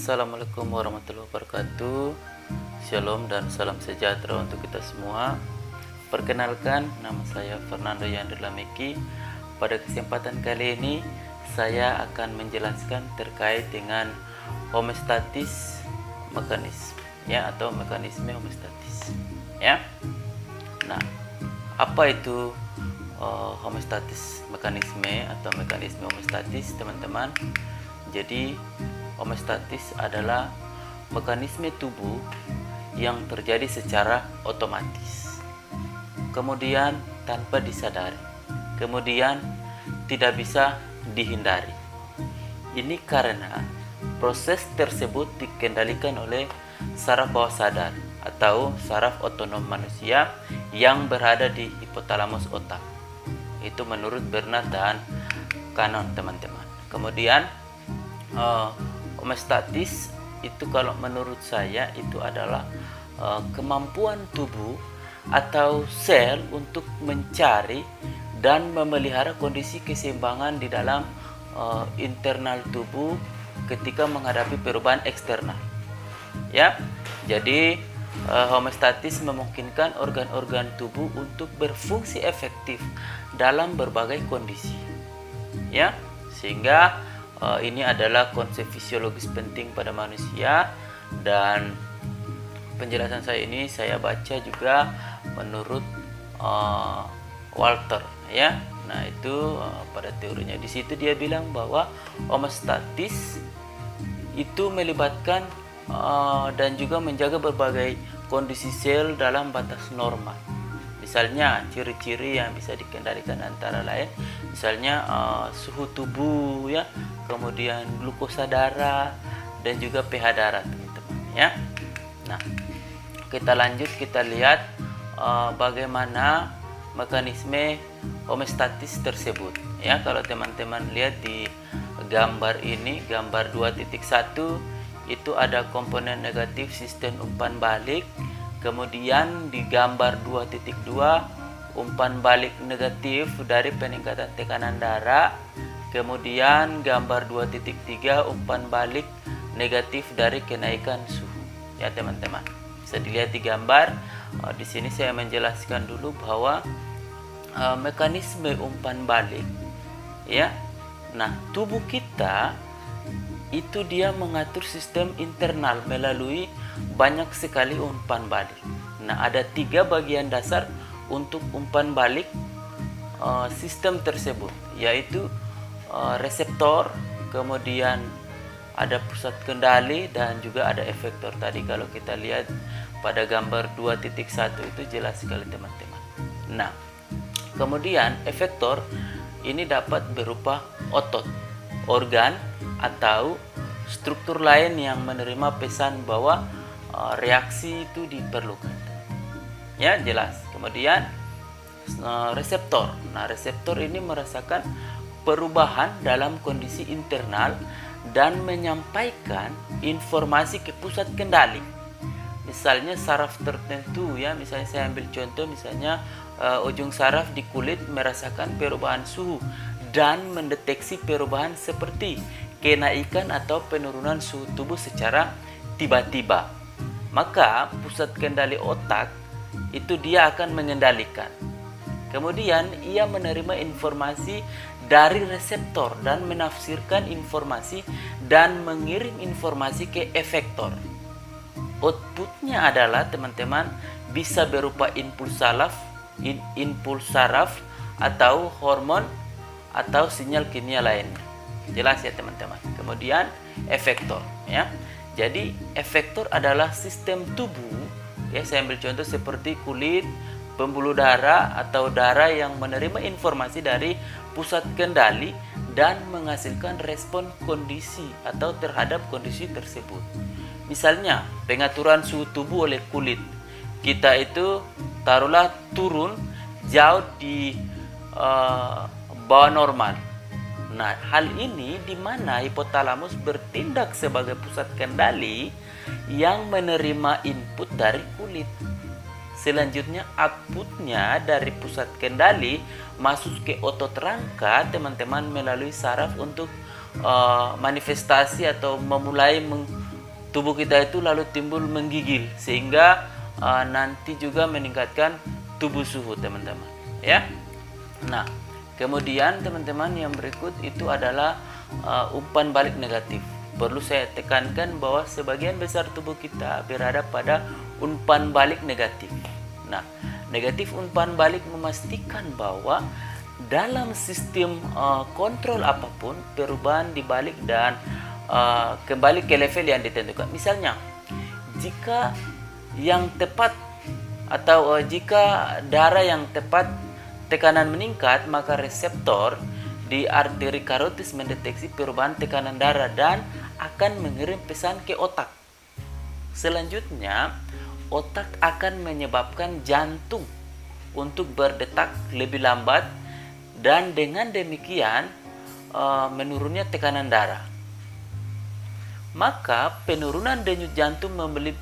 Assalamualaikum warahmatullahi wabarakatuh. Shalom dan salam sejahtera untuk kita semua. Perkenalkan, nama saya Fernando Yandrila Meki. Pada kesempatan kali ini saya akan menjelaskan terkait dengan homeostatis mekanisme atau mekanisme homeostatis ya. Nah, apa itu homeostatis mekanisme atau mekanisme homeostatis, teman-teman? Jadi homeostatis adalah mekanisme tubuh yang terjadi secara otomatis, kemudian tanpa disadari, kemudian tidak bisa dihindari. Ini karena proses tersebut dikendalikan oleh saraf bawah sadar atau saraf otonom manusia yang berada di hipotalamus otak. Itu menurut Bernard dan Cannon, teman-teman. Kemudian homeostatis itu kalau menurut saya itu adalah kemampuan tubuh atau sel untuk mencari dan memelihara kondisi keseimbangan di dalam internal tubuh ketika menghadapi perubahan eksternal. Ya, jadi homeostatis memungkinkan organ-organ tubuh untuk berfungsi efektif dalam berbagai kondisi. Ya, sehingga ini adalah konsep fisiologis penting pada manusia, dan penjelasan saya ini saya baca juga menurut Walter ya. Nah, itu pada teorinya di situ dia bilang bahwa homeostatis itu melibatkan dan juga menjaga berbagai kondisi sel dalam batas normal. Misalnya ciri-ciri yang bisa dikendalikan antara lain misalnya suhu tubuh ya, kemudian glukosa darah dan juga pH darah, teman-teman ya. Nah, kita lanjut, kita lihat bagaimana mekanisme homeostatis tersebut ya. Kalau teman-teman lihat di gambar ini, gambar 2.1, itu ada komponen negatif sistem umpan balik. Kemudian di gambar 2.2, umpan balik negatif dari peningkatan tekanan darah. Kemudian gambar 2.3, umpan balik negatif dari kenaikan suhu. Ya, teman-teman. Bisa dilihat di gambar. Di sini saya menjelaskan dulu bahwa mekanisme umpan balik ya. Nah, tubuh kita itu dia mengatur sistem internal melalui banyak sekali umpan balik. Nah, ada 3 bagian dasar untuk umpan balik sistem tersebut, yaitu reseptor, kemudian ada pusat kendali, dan juga ada efektor. Tadi kalau kita lihat pada gambar 2.1 itu jelas sekali, teman-teman. Nah, kemudian efektor ini dapat berupa otot, organ, atau struktur lain yang menerima pesan bahwa reaksi itu diperlukan. Ya, jelas. Kemudian reseptor. Nah, reseptor ini merasakan perubahan dalam kondisi internal dan menyampaikan informasi ke pusat kendali. Misalnya saraf tertentu ya, misalnya saya ambil contoh, misalnya ujung saraf di kulit merasakan perubahan suhu dan mendeteksi perubahan seperti kenaikan atau penurunan suhu tubuh secara tiba-tiba. Maka pusat kendali otak itu dia akan mengendalikan. Kemudian ia menerima informasi dari reseptor dan menafsirkan informasi dan mengirim informasi ke efektor. Outputnya adalah, teman-teman, bisa berupa impuls saraf atau hormon atau sinyal kimia lainnya. Jelas ya, teman-teman. Kemudian efektor ya. Jadi efektor adalah sistem tubuh ya. Saya ambil contoh seperti kulit, pembuluh darah atau darah yang menerima informasi dari pusat kendali dan menghasilkan respon kondisi atau terhadap kondisi tersebut. Misalnya pengaturan suhu tubuh oleh kulit. Kita itu taruhlah turun jauh di bawah normal. Nah, hal ini di mana hipotalamus bertindak sebagai pusat kendali yang menerima input dari kulit. Selanjutnya outputnya dari pusat kendali masuk ke otot rangka, teman-teman, melalui saraf untuk manifestasi atau memulai tubuh kita itu lalu timbul menggigil sehingga nanti juga meningkatkan tubuh suhu teman-teman ya. Nah, kemudian teman-teman yang berikut itu adalah umpan balik negatif. Perlu saya tekankan bahwa sebagian besar tubuh kita berada pada umpan balik negatif. Nah, negatif umpan balik memastikan bahwa dalam sistem kontrol apapun perubahan dibalik dan kembali ke level yang ditentukan. Misalnya, jika yang tepat atau jika darah yang tepat tekanan meningkat, maka reseptor di arteri karotis mendeteksi perubahan tekanan darah dan akan mengirim pesan ke otak. Selanjutnya, otak akan menyebabkan jantung untuk berdetak lebih lambat dan dengan demikian menurunnya tekanan darah. Maka penurunan denyut jantung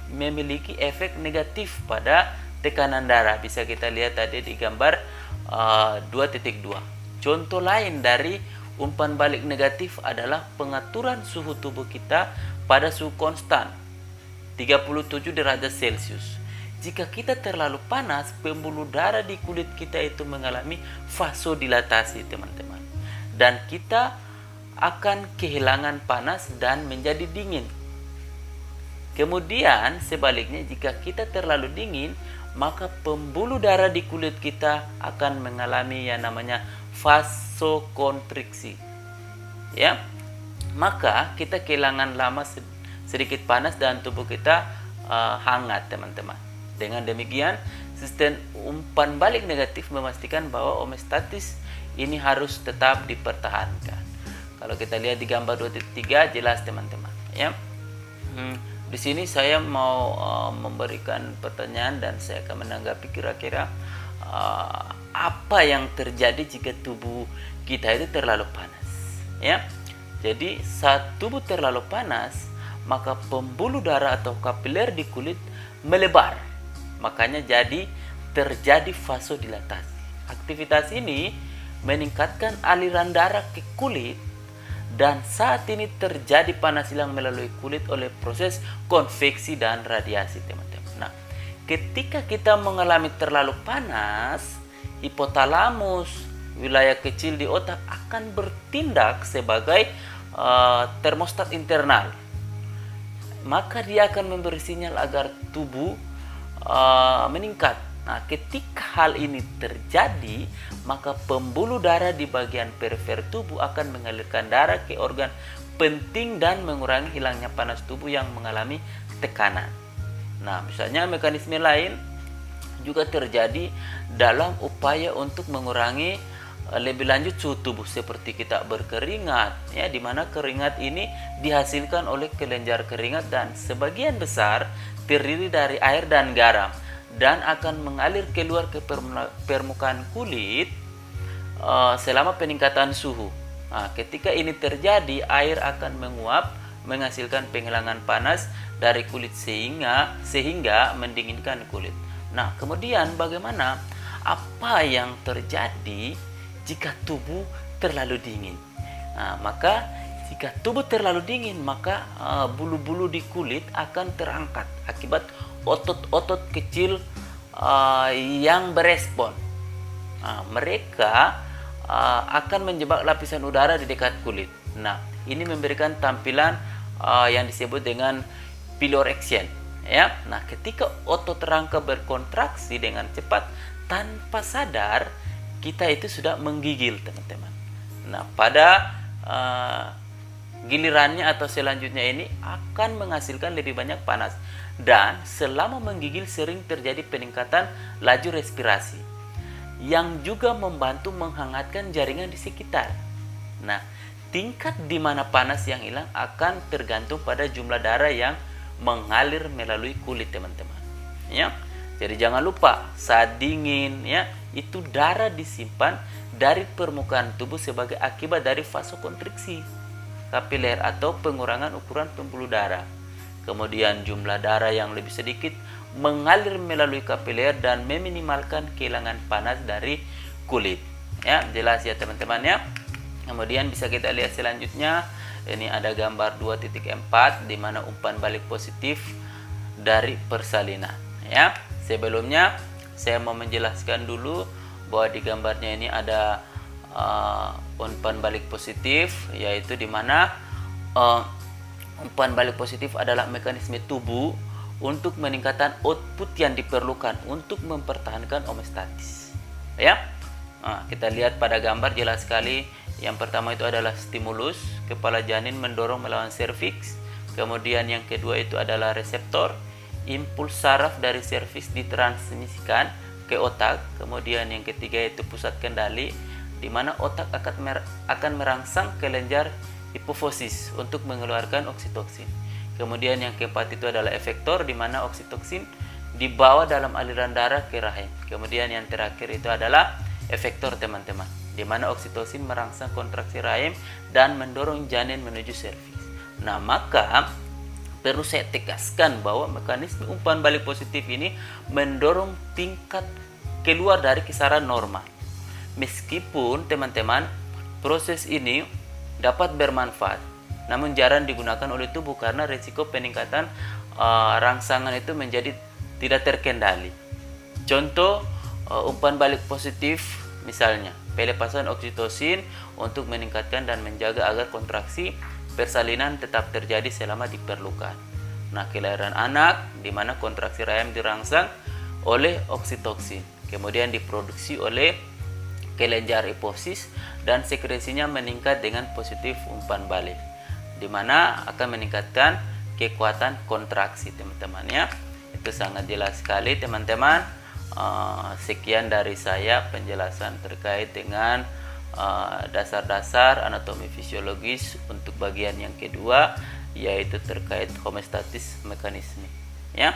memiliki efek negatif pada tekanan darah. Bisa kita lihat tadi di gambar 2.2. Contoh lain dari umpan balik negatif adalah pengaturan suhu tubuh kita pada suhu konstan 37 derajat Celcius. Jika kita terlalu panas, pembuluh darah di kulit kita itu mengalami vasodilatasi teman-teman. Dan kita akan kehilangan panas dan menjadi dingin. Kemudian sebaliknya, jika kita terlalu dingin, maka pembuluh darah di kulit kita akan mengalami yang namanya vasokonstriksi. Ya, maka kita kehilangan lama sedikit panas dan tubuh kita hangat teman-teman. Dengan demikian, sistem umpan balik negatif memastikan bahwa homeostatis ini harus tetap dipertahankan. Kalau kita lihat di gambar 2.3 jelas teman-teman ya. Di sini saya mau memberikan pertanyaan dan saya akan menanggapi kira-kira apa yang terjadi jika tubuh kita itu terlalu panas ya. Jadi saat tubuh terlalu panas, maka pembuluh darah atau kapiler di kulit melebar. Makanya jadi terjadi vasodilatasi. Aktivitas ini meningkatkan aliran darah ke kulit. Dan saat ini terjadi panas hilang melalui kulit oleh proses konveksi dan radiasi teman-teman. Nah, ketika kita mengalami terlalu panas, hipotalamus, wilayah kecil di otak akan bertindak sebagai termostat internal. Maka dia akan memberi sinyal agar tubuh meningkat. Nah, ketika hal ini terjadi, maka pembuluh darah di bagian perifer tubuh akan mengalirkan darah ke organ penting dan mengurangi hilangnya panas tubuh yang mengalami tekanan. Nah, misalnya mekanisme lain juga terjadi dalam upaya untuk mengurangi lebih lanjut suhu tubuh seperti kita berkeringat ya, di mana keringat ini dihasilkan oleh kelenjar keringat dan sebagian besar terdiri dari air dan garam dan akan mengalir keluar ke permukaan kulit selama peningkatan suhu. Nah, ketika ini terjadi, air akan menguap menghasilkan penghilangan panas dari kulit sehingga mendinginkan kulit. Nah, kemudian bagaimana? Apa yang terjadi jika tubuh terlalu dingin? Nah, maka jika tubuh terlalu dingin, maka bulu-bulu di kulit akan terangkat akibat otot-otot kecil yang berespon. Mereka akan menjebak lapisan udara di dekat kulit. Nah, ini memberikan tampilan yang disebut dengan pilorection. Ya, nah ketika otot rangka berkontraksi dengan cepat tanpa sadar, kita itu sudah menggigil, teman-teman. Nah, pada gilirannya atau selanjutnya ini akan menghasilkan lebih banyak panas dan selama menggigil sering terjadi peningkatan laju respirasi yang juga membantu menghangatkan jaringan di sekitar. Nah, tingkat di mana panas yang hilang akan tergantung pada jumlah darah yang mengalir melalui kulit, teman-teman. Ya, jadi jangan lupa saat dingin ya, itu darah disimpan dari permukaan tubuh sebagai akibat dari vasokonstriksi kapiler atau pengurangan ukuran pembuluh darah. Kemudian jumlah darah yang lebih sedikit mengalir melalui kapiler dan meminimalkan kehilangan panas dari kulit. Ya, jelas ya teman-teman ya. Kemudian bisa kita lihat selanjutnya Ini ada gambar 2.4 di mana umpan balik positif dari persalinan ya. Sebelumnya saya mau menjelaskan dulu bahwa di gambarnya ini ada umpan balik positif, yaitu di mana umpan balik positif adalah mekanisme tubuh untuk meningkatkan output yang diperlukan untuk mempertahankan homeostatis ya. Kita lihat pada gambar jelas sekali. Yang pertama itu adalah stimulus, kepala janin mendorong melawan serviks. Kemudian yang kedua itu adalah reseptor, impuls saraf dari serviks ditransmisikan ke otak. Kemudian yang ketiga itu pusat kendali, di mana otak akan merangsang kelenjar hipofisis untuk mengeluarkan oksitoksin. Kemudian yang keempat itu adalah efektor, di mana oksitoksin dibawa dalam aliran darah ke rahim. Kemudian yang terakhir itu adalah efektor, teman-teman, di mana oksitosin merangsang kontraksi rahim dan mendorong janin menuju serviks. Nah, maka perlu saya tegaskan bahwa mekanisme umpan balik positif ini mendorong tingkat keluar dari kisaran normal. Meskipun teman-teman proses ini dapat bermanfaat, namun jarang digunakan oleh tubuh karena risiko peningkatan rangsangan itu menjadi tidak terkendali. Contoh umpan balik positif misalnya pelepasan oksitosin untuk meningkatkan dan menjaga agar kontraksi persalinan tetap terjadi selama diperlukan. Nah, kelahiran anak di mana kontraksi rahim dirangsang oleh oksitoksin, kemudian diproduksi oleh kelenjar hipofisis dan sekresinya meningkat dengan positif umpan balik, di mana akan meningkatkan kekuatan kontraksi, teman-teman ya. Itu sangat jelas sekali, teman-teman. Sekian dari saya penjelasan terkait dengan dasar-dasar anatomi fisiologis untuk bagian yang kedua, yaitu terkait homeostatis mekanisme ya.